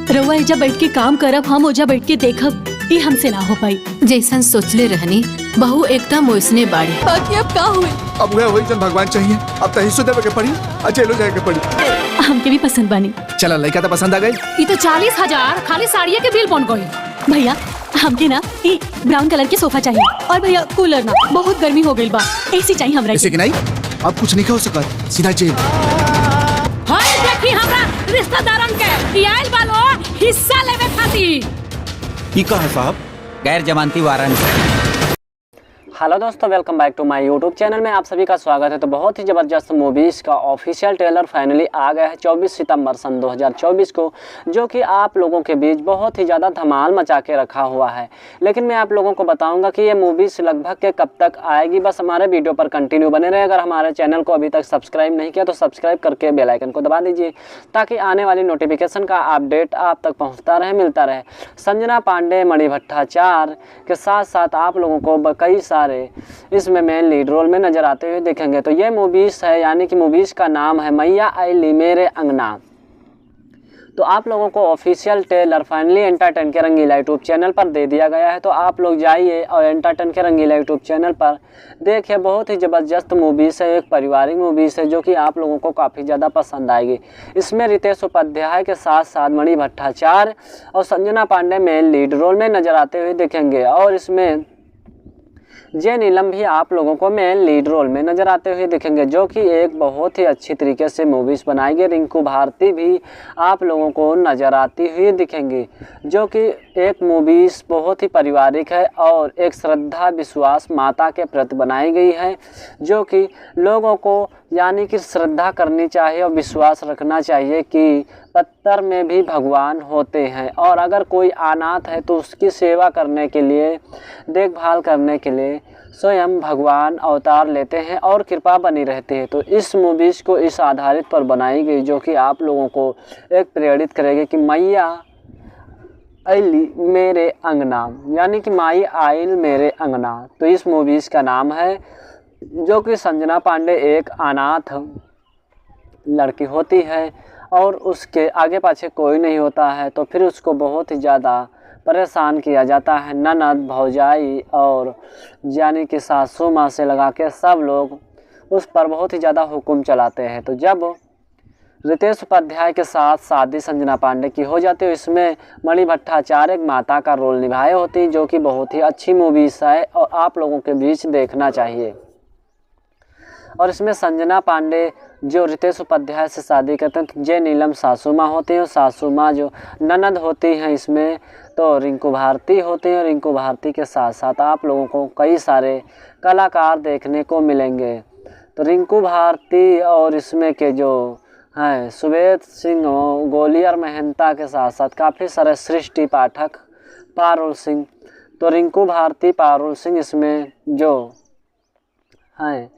रउआ एजा बैठ के काम करब, हम ओजा बैठ के देखब, ये हमसे ना हो पाई। जैसन सोचले रहनी बहू एकदम वैसने बाड़ी। बाकी अब का हुई? अब वही जन भगवान चाहिए। अब तो हिस्सों देवे के पड़ी, जेलो जाए के पड़ी। हमके भी पसंद बानी। चला लड़का तो पसंद आ गई। ये तो 40,000 खाली साड़िया के बिल बन गई। भैया हमके ना ये ब्राउन कलर की सोफा चाहिए, और भैया कूलर ना, बहुत गर्मी हो गई बा, एसी चाहिए हमरा। ऐसे कि नहीं, अब कुछ नहीं हो सका, सीधा जेल। हाय देखी हमरा रिश्तेदारन के आइल बालो हिस्सा लेवे खातिर। ये कहाँ साहब? गैर जमानती वारंट। हेलो दोस्तों, welcome back to my YouTube channel में आप सभी का स्वागत है। तो बहुत ही ज़बरदस्त मूवीज़ का ऑफिशियल ट्रेलर फाइनली आ गया है 24 सितंबर सन 2024 को, जो कि आप लोगों के बीच बहुत ही ज़्यादा धमाल मचा के रखा हुआ है। लेकिन मैं आप लोगों को बताऊंगा कि ये मूवीज़ लगभग के कब तक आएगी। बस हमारे वीडियो पर कंटिन्यू बने रहे। अगर हमारे चैनल को अभी तक सब्सक्राइब नहीं किया तो सब्सक्राइब करके बेल आइकन को दबा दीजिए, ताकि आने वाली नोटिफिकेशन का अपडेट आप तक पहुँचता रहे, मिलता रहे। संजना पांडे, मणि भट्टाचार्य के साथ साथ आप लोगों को कई इसमें मेन लीड रोल में नजर आते हुए देखेंगे। तो ये मूवीज़ है, यानी कि मूवीज़ का नाम है मैया आइली मेरे अंगना। तो आप लोगों को ऑफिशियल ट्रेलर फाइनली एंटरटेन के रंगीला यूट्यूब चैनल पर दे दिया गया है। तो आप लोग जाइए और एंटरटेन के रंगीला यूट्यूब चैनल पर देखिए। बहुत ही ज़बरदस्त मूवीज़ है, एक पारिवारिक मूवीज़ है जो कि आप लोगों को काफ़ी ज़्यादा पसंद आएगी। इसमें रितेश उपाध्याय के साथ साथ मणि भट्टाचार्य और Sanjana Pandey main lead role में नजर आते हुए दिखेंगे, और इसमें जे नीलम भी आप लोगों को मेन लीड रोल में नज़र आते हुए दिखेंगे, जो कि एक बहुत ही अच्छी तरीके से मूवीज़ बनाएंगे। रिंकू भारती भी आप लोगों को नज़र आती हुई दिखेंगी, जो कि एक मूवीज़ बहुत ही पारिवारिक है और एक श्रद्धा विश्वास माता के प्रति बनाई गई है, जो कि लोगों को यानी कि श्रद्धा करनी चाहिए और विश्वास रखना चाहिए कि पत्थर में भी भगवान होते हैं, और अगर कोई अनाथ है तो उसकी सेवा करने के लिए, देखभाल करने के लिए स्वयं भगवान अवतार लेते हैं और कृपा बनी रहती है। तो इस मूवीज़ को इस आधारित पर बनाई गई, जो कि आप लोगों को एक प्रेरित करेगी कि मैया आइली मेरे अंगना, यानी कि माई आइल मेरे अंगना। तो इस मूवीज़ का नाम है, जो कि संजना पांडे एक अनाथ लड़की होती है और उसके आगे पाछे कोई नहीं होता है। तो फिर उसको बहुत ही ज़्यादा परेशान किया जाता है। ननद, भौजाई और यानी कि सासू माँ से लगा के सब लोग उस पर बहुत ही ज़्यादा हुक्म चलाते हैं। तो जब रितेश उपाध्याय के साथ शादी संजना पांडे की हो जाती है, इसमें मणि भट्टाचार्य एक माता का रोल निभाए होती है, जो कि बहुत ही अच्छी मूवीज़ है और आप लोगों के बीच देखना चाहिए। और इसमें संजना पांडे जो रितेश उपाध्याय से शादी करते हैं, तो जे नीलम सासू माँ होती हैं, और सासू माँ जो ननद होती हैं इसमें तो रिंकू भारती होती हैं। और रिंकू भारती के साथ साथ आप लोगों को कई सारे कलाकार देखने को मिलेंगे। तो रिंकू भारती और इसमें के जो हैं सुबेद सिंह, गोलियर मेहता के साथ साथ काफ़ी सारे सृष्टि पाठक, पारुल सिंह। तो रिंकू भारती, पारुल सिंह इसमें जो हैं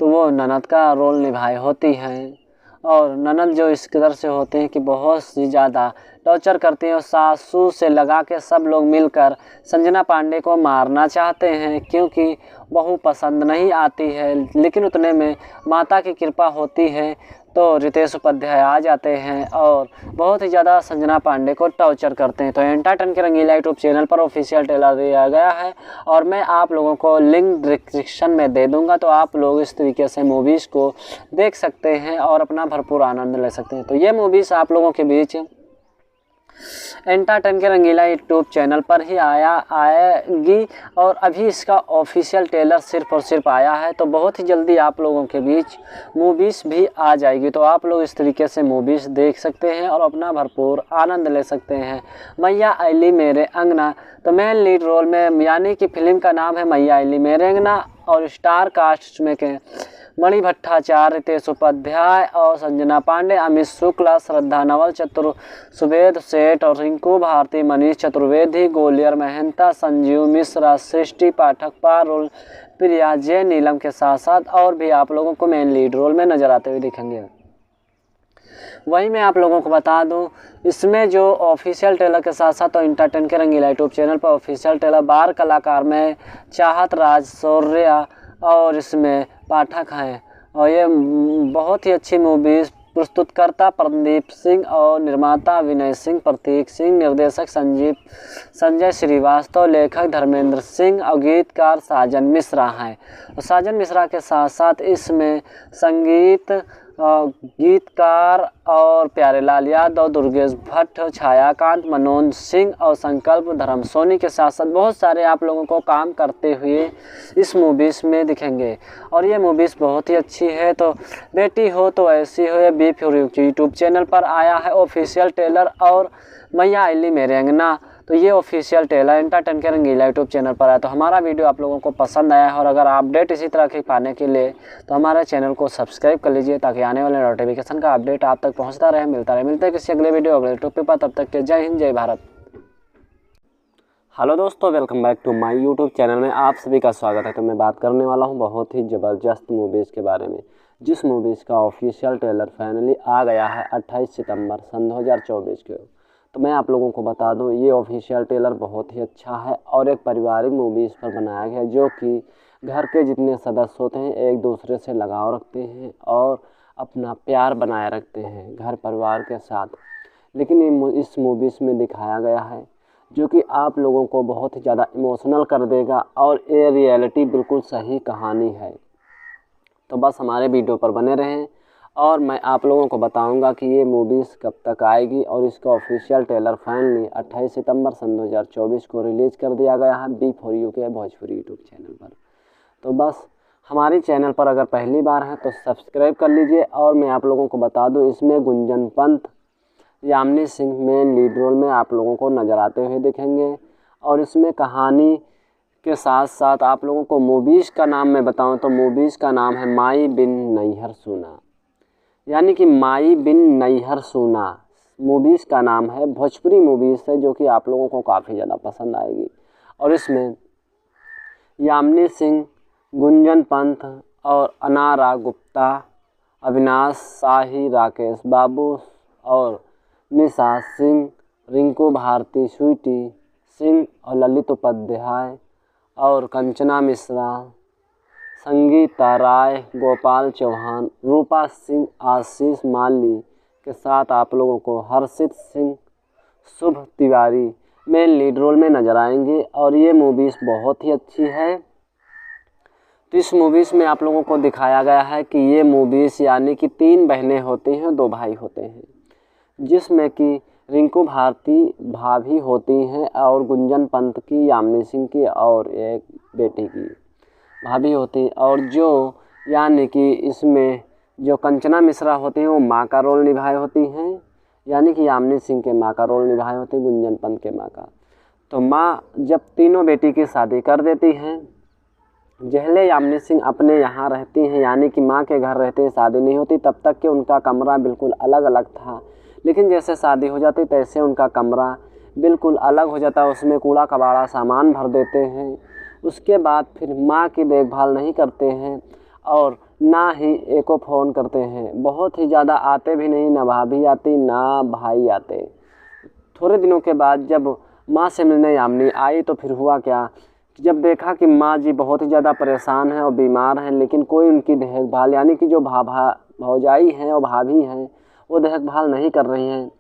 तो वो ननद का रोल निभाए होती हैं, और ननद जो इस कदर से होते हैं कि बहुत ही ज़्यादा टॉर्चर करती हैं, और सासू से लगा के सब लोग मिलकर संजना पांडे को मारना चाहते हैं, क्योंकि बहू पसंद नहीं आती है। लेकिन उतने में माता की कृपा होती है, तो रितेश उपाध्याय आ जाते हैं और बहुत ही ज़्यादा संजना पांडे को टॉर्चर करते हैं। तो एंटरटेन के रंगीला यूट्यूब चैनल पर ऑफिशियल ट्रेलर दिया गया है, और मैं आप लोगों को लिंक डिस्क्रिप्शन में दे दूंगा। तो आप लोग इस तरीके से मूवीज़ को देख सकते हैं और अपना भरपूर आनंद ले सकते हैं। तो ये मूवीज़ आप लोगों के बीच एंटरटेन के रंगीला यूट्यूब चैनल पर ही आएगी, और अभी इसका ऑफिशियल ट्रेलर सिर्फ और सिर्फ आया है। तो बहुत ही जल्दी आप लोगों के बीच मूवीज़ भी आ जाएगी। तो आप लोग इस तरीके से मूवीज़ देख सकते हैं और अपना भरपूर आनंद ले सकते हैं। मैया आइली मेरे अंगना, तो मेन लीड रोल में, यानी कि फिल्म का नाम है मैया आइली मेरे अंगना, और स्टार कास्ट में के मणि भट्टाचार्य, रितेश उपाध्याय और संजना पांडे, अमित शुक्ला, श्रद्धा नवल, सुबेद सेठ और रिंकू भारती, मनीष चतुर्वेदी, गोलियर मेहता, संजीव मिश्रा, सृष्टि पाठक, पारुल, प्रिया, जे नीलम के साथ साथ और भी आप लोगों को मेन लीड रोल में नजर आते हुए दिखेंगे। वहीं मैं आप लोगों को बता दूं, इसमें जो ऑफिशियल ट्रेलर के साथ साथ तो एंटरटेन के रंगीला यूट्यूब चैनल पर ऑफिशियल ट्रेलर बार कलाकार में चाहत राज, शौर्या और इसमें पाठक हैं, और ये बहुत ही अच्छी मूवीज़ प्रस्तुतकर्ता प्रदीप सिंह और निर्माता विनय सिंह, प्रतीक सिंह, निर्देशक संजय श्रीवास्तव, लेखक धर्मेंद्र सिंह और गीतकार साजन मिश्रा हैं। और साजन मिश्रा के साथ साथ इसमें गीतकार और प्यारेलाल यादव, दुर्गेश भट्ट, छायाकांत, मनोज सिंह और संकल्प धर्म सोनी के साथ साथ बहुत सारे आप लोगों को काम करते हुए इस मूवीज़ में दिखेंगे। और ये मूवीज़ बहुत ही अच्छी है। तो बेटी हो तो ऐसी हो, B for you YouTube channel पर आया है ऑफिशियल ट्रेलर। और मैया आइली मेरे अंगना, तो ये ऑफिशियल ट्रेलर एंटरटेन के रंगीला यूट्यूब चैनल पर है। तो हमारा वीडियो आप लोगों को पसंद आया है और अगर अपडेट इसी तरह के पाने के लिए तो हमारे चैनल को सब्सक्राइब कर लीजिए ताकि आने वाले नोटिफिकेशन का अपडेट आप तक पहुंचता रहे, मिलता रहे। मिलते हैं किसी अगले वीडियो अगले टॉपिक पर, तब तक के जय हिंद, जय भारत। हेलो दोस्तों, welcome back to my YouTube channel में आप सभी का स्वागत है। तो मैं बात करने वाला हूँ बहुत ही ज़बरदस्त मूवीज़ के बारे में, जिस मूवीज़ का ऑफिशियल ट्रेलर फाइनली आ गया है 28 सितंबर सन 2024 को। तो मैं आप लोगों को बता दूं, ये ऑफिशियल ट्रेलर बहुत ही अच्छा है और एक पारिवारिक मूवीज़ पर बनाया गया है, जो कि घर के जितने सदस्य होते हैं एक दूसरे से लगाव रखते हैं और अपना प्यार बनाए रखते हैं घर परिवार के साथ। लेकिन इस मूवीज़ में दिखाया गया है जो कि आप लोगों को बहुत ही ज़्यादा इमोशनल कर देगा और ये रियलिटी बिल्कुल सही कहानी है। तो बस हमारे वीडियो पर बने रहें और मैं आप लोगों को बताऊंगा कि ये मूवीज़ कब तक आएगी। और इसका ऑफिशियल ट्रेलर फाइनली 28 सितंबर सन 2024 को रिलीज़ कर दिया गया है बी फॉर यू के भोजपुरी यूट्यूब चैनल पर। तो बस हमारे चैनल पर अगर पहली बार है तो सब्सक्राइब कर लीजिए। और मैं आप लोगों को बता दूं, इसमें Gunjan Pant, Yamini Singh main lead role में आप लोगों को नज़र आते हुए दिखेंगे। और इसमें कहानी के साथ साथ आप लोगों को मूवीज़ का नाम मैं बताऊं तो मूवीज़ का नाम है माई बिन नैहर सूना, यानी कि माई बिन नैहर सूना मूवीज़ का नाम है। भोजपुरी मूवीज़ है जो कि आप लोगों को काफ़ी ज़्यादा पसंद आएगी। और इसमें यामिनी सिंह, गुंजन पंत और अनारा गुप्ता, अविनाश शाही, राकेश बाबू और निशा सिंह, रिंकू भारती, स्वीटी सिंह और ललित उपाध्याय और कंचना मिश्रा, संगीता राय, गोपाल चौहान, रूपा सिंह, आशीष माली के साथ आप लोगों को हर्षित सिंह, शुभ तिवारी मेन लीड रोल में नज़र आएंगे। और ये मूवीज़ बहुत ही अच्छी है। तो इस मूवीज़ में आप लोगों को दिखाया गया है कि ये मूवीज़ यानी कि 3 बहनें होती हैं, 2 भाई होते हैं, जिसमें कि रिंकू भारती भाभी होती हैं और गुंजन पंत की, यामिनी सिंह की और एक बेटी की भाभी होती। और जो यानी कि इसमें जो कंचना मिश्रा होती हैं वो माँ का रोल निभाए होती हैं, यानी कि यामिनी सिंह के माँ का रोल निभाए होती हैं, गुंजन पंत के माँ का। तो माँ जब तीनों बेटी की शादी कर देती हैं, जहले यामिनी सिंह अपने यहाँ रहती हैं, यानी कि माँ के घर रहते हैं, शादी नहीं होती तब तक कि उनका कमरा बिल्कुल अलग अलग था। लेकिन जैसे शादी हो जाती तैसे उनका कमरा बिल्कुल अलग हो जाता है, उसमें कूड़ा कबाड़ा सामान भर देते हैं। उसके बाद फिर माँ की देखभाल नहीं करते हैं और ना ही एको फ़ोन करते हैं, बहुत ही ज़्यादा आते भी नहीं, ना भाभी आती ना भाई आते। थोड़े दिनों के बाद जब माँ से मिलने यामिनी आई तो फिर हुआ क्या, जब देखा कि माँ जी बहुत ही ज़्यादा परेशान हैं और बीमार हैं, लेकिन कोई उनकी देखभाल यानी कि जो भौजाई हैं और भाभी हैं वो देखभाल नहीं कर रही हैं।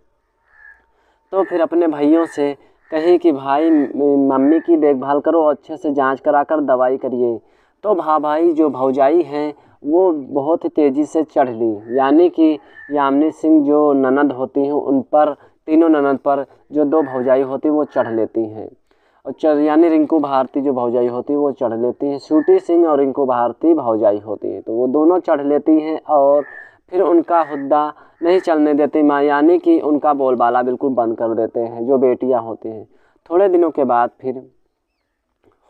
तो फिर अपने भाइयों से कहीं कि भाई मम्मी की देखभाल करो, अच्छे से जांच कराकर दवाई करिए। तो भाई जो भौजाई हैं वो बहुत ही तेज़ी से चढ़ ली, यानी कि यामिनी सिंह जो ननद होती हैं उन पर, तीनों ननद पर जो 2 भौजाई होती वो चढ़ लेती हैं। और यानी रिंकू भारती जो भौजाई होती है वो चढ़ लेती हैं, स्वीटी सिंह और रिंकू भारती भौजाई होती हैं, तो वो दोनों चढ़ लेती हैं और फिर उनका हुद्दा नहीं चलने देती माँ, यानी कि उनका बोलबाला बिल्कुल बंद कर देते हैं जो बेटियां होती हैं। थोड़े दिनों के बाद फिर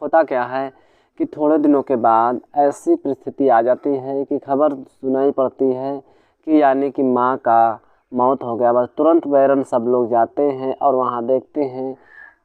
होता क्या है कि थोड़े दिनों के बाद ऐसी परिस्थिति आ जाती है कि खबर सुनाई पड़ती है कि यानी कि माँ का मौत हो गया। बस तुरंत बैरन सब लोग जाते हैं और वहाँ देखते हैं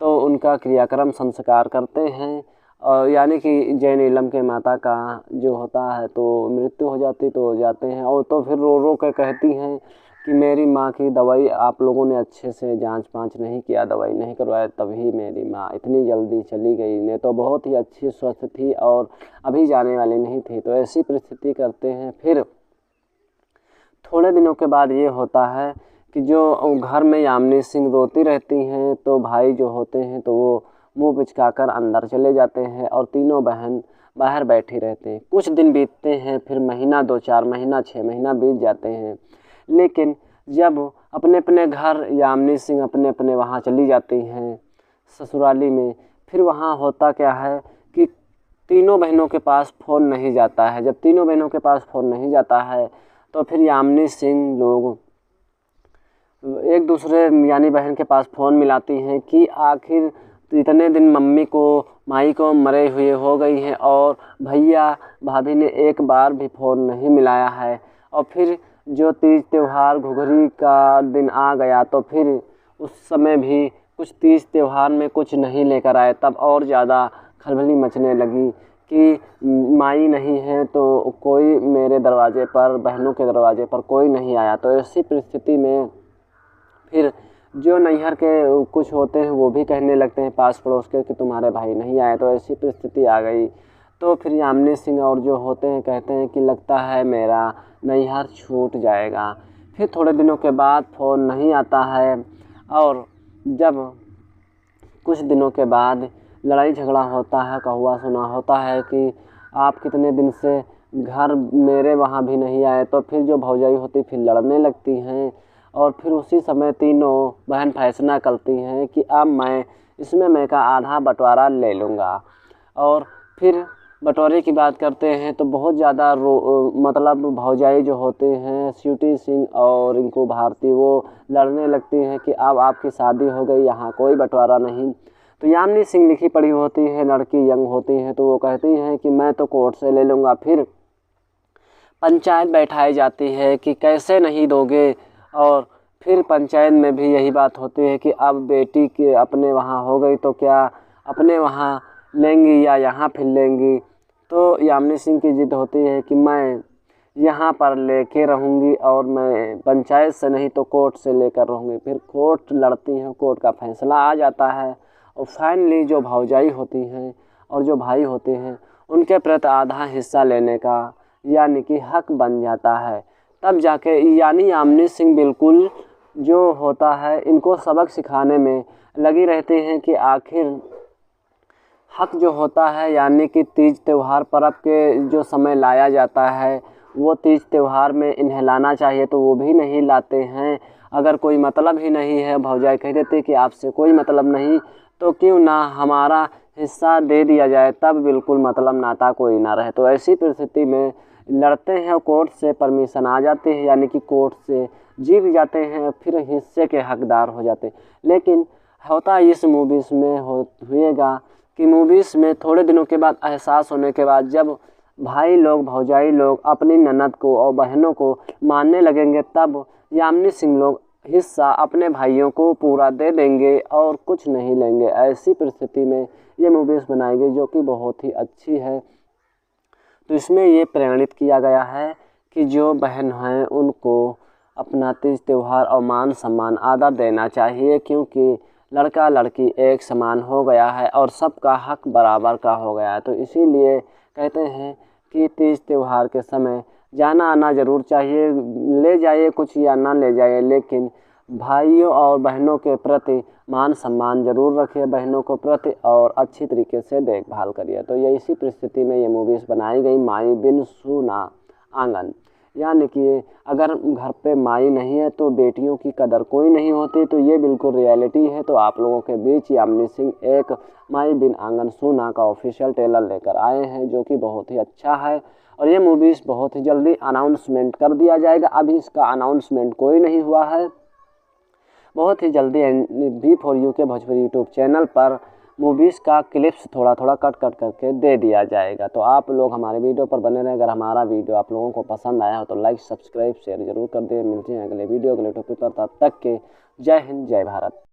तो उनका क्रियाक्रम संस्कार करते हैं और यानी कि जय नीलम के माता का जो होता है तो मृत्यु हो जाती तो हो जाते हैं। और तो फिर रो रो कर कहती हैं कि मेरी माँ की दवाई आप लोगों ने अच्छे से जांच पाँच नहीं किया, दवाई नहीं करवाया, तभी मेरी माँ इतनी जल्दी चली गई, नहीं तो बहुत ही अच्छी स्वस्थ थी और अभी जाने वाली नहीं थी। तो ऐसी परिस्थिति करते हैं। फिर थोड़े दिनों के बाद ये होता है कि जो घर में यामिनी सिंह रोती रहती हैं तो भाई जो होते हैं तो वो मुंह बिचकाकर अंदर चले जाते हैं और तीनों बहन बाहर बैठी रहते हैं। कुछ दिन बीतते हैं, फिर महीना, 2-4 महीना, 6 महीना बीत जाते हैं। लेकिन जब अपने अपने घर यामिनी सिंह अपने अपने वहाँ चली जाती हैं ससुराली में, फिर वहाँ होता क्या है कि तीनों बहनों के पास फ़ोन नहीं जाता है। जब तीनों बहनों के पास फ़ोन नहीं जाता है तो फिर यामिनी सिंह लोग एक दूसरे यानी बहन के पास फ़ोन मिलाती हैं कि आखिर इतने दिन मम्मी को माई को मरे हुए हो गई हैं और भैया भाभी ने एक बार भी फ़ोन नहीं मिलाया है। और फिर जो तीज त्यौहार घुघरी का दिन आ गया तो फिर उस समय भी कुछ तीज त्यौहार में कुछ नहीं लेकर आए, तब और ज़्यादा खलबली मचने लगी कि माई नहीं है तो कोई मेरे दरवाजे पर, बहनों के दरवाजे पर कोई नहीं आया। तो ऐसी परिस्थिति में फिर जो नैहर के कुछ होते हैं वो भी कहने लगते हैं पास पड़ोस के कि तुम्हारे भाई नहीं आए। तो ऐसी परिस्थिति आ गई तो फिर यामिनी सिंह और जो होते हैं कहते हैं कि लगता है मेरा नैहर छूट जाएगा। फिर थोड़े दिनों के बाद फ़ोन नहीं आता है और जब कुछ दिनों के बाद लड़ाई झगड़ा होता है, कहुआ सुना होता है कि आप कितने दिन से घर मेरे वहाँ भी नहीं आए। तो फिर जो भौजाई होती फिर लड़ने लगती हैं और फिर उसी समय तीनों बहन फैसला करती हैं कि अब मैं इसमें मैं का आधा बंटवारा ले लूँगा। और फिर बंटवारे की बात करते हैं तो बहुत ज़्यादा मतलब भौजाई जो होते हैं स्वीटी सिंह और रिंकू भारती वो लड़ने लगती हैं कि अब आपकी शादी हो गई, यहाँ कोई बंटवारा नहीं। तो यामिनी सिंह लिखी पढ़ी होती है, लड़की यंग होती है, तो वो कहती हैं कि मैं तो कोर्ट से ले लूँगा। फिर पंचायत बैठाई जाती है कि कैसे नहीं दोगे, और फिर पंचायत में भी यही बात होती है कि अब बेटी के अपने वहाँ हो गई तो क्या अपने वहाँ लेंगी या यहाँ फिर लेंगी। तो यामिनी सिंह की जिद होती है कि मैं यहाँ पर लेके रहूँगी और मैं पंचायत से नहीं तो कोर्ट से लेकर रहूँगी। फिर कोर्ट लड़ती हैं, कोर्ट का फैसला आ जाता है और फाइनली जो भौजाई होती हैं और जो भाई होते हैं उनके प्रति आधा हिस्सा लेने का यानी कि हक बन जाता है। तब जाके यानी यामिनी सिंह बिल्कुल जो होता है इनको सबक सिखाने में लगी रहती हैं कि आखिर हक जो होता है यानी कि तीज त्यौहार पर्व के जो समय लाया जाता है वो तीज त्यौहार में इन्हें लाना चाहिए तो वो भी नहीं लाते हैं। अगर कोई मतलब ही नहीं है, भौजाई कह देती कि आपसे कोई मतलब नहीं तो क्यों ना हमारा हिस्सा दे दिया जाए, तब बिल्कुल मतलब नाता कोई ना रहे। तो ऐसी परिस्थिति में लड़ते हैं और कोर्ट से परमिशन आ जाती है यानी कि कोर्ट से जीत जाते हैं, फिर हिस्से के हकदार हो जाते हैं। लेकिन होता इस मूवीज़ में हुएगा कि मूवीज़ में थोड़े दिनों के बाद एहसास होने के बाद जब भाई लोग भौजाई लोग अपनी ननद को और बहनों को मानने लगेंगे तब यामिनी सिंह लोग हिस्सा अपने भाइयों को पूरा दे देंगे और कुछ नहीं लेंगे। ऐसी परिस्थिति में ये मूवीज़ बनाई गई जो कि बहुत ही अच्छी है। तो इसमें ये प्रेरित किया गया है कि जो बहन हैं उनको अपना तीज त्यौहार और मान सम्मान आदर देना चाहिए, क्योंकि लड़का लड़की एक समान हो गया है और सबका हक बराबर का हो गया है। तो इसीलिए कहते हैं कि तीज त्यौहार के समय जाना आना ज़रूर चाहिए, ले जाइए कुछ या ना ले जाइए, लेकिन भाइयों और बहनों के प्रति मान सम्मान ज़रूर रखिए, बहनों को प्रति और अच्छी तरीके से देखभाल करिए। तो ये इसी परिस्थिति में ये मूवीज़ बनाई गई माई बिन सूना आंगन, यानी कि अगर घर पे माई नहीं है तो बेटियों की कदर कोई नहीं होती। तो ये बिल्कुल रियलिटी है। तो आप लोगों के बीच यामिनी सिंह एक माई बिन आंगन सूना का ऑफिशियल ट्रेलर लेकर आए हैं जो कि बहुत ही अच्छा है और ये मूवीज़ बहुत ही जल्दी अनाउंसमेंट कर दिया जाएगा। अभी इसका अनाउंसमेंट कोई नहीं हुआ है, बहुत ही जल्दी V4U के भोजपुरी यूट्यूब चैनल पर मूवीज़ का क्लिप्स थोड़ा थोड़ा कट करके दे दिया जाएगा। तो आप लोग हमारे वीडियो पर बने रहें। अगर हमारा वीडियो आप लोगों को पसंद आया हो तो लाइक सब्सक्राइब शेयर ज़रूर कर दें। मिलते हैं अगले वीडियो अगले टॉपिक पर, तब तक के जय हिंद जय भारत।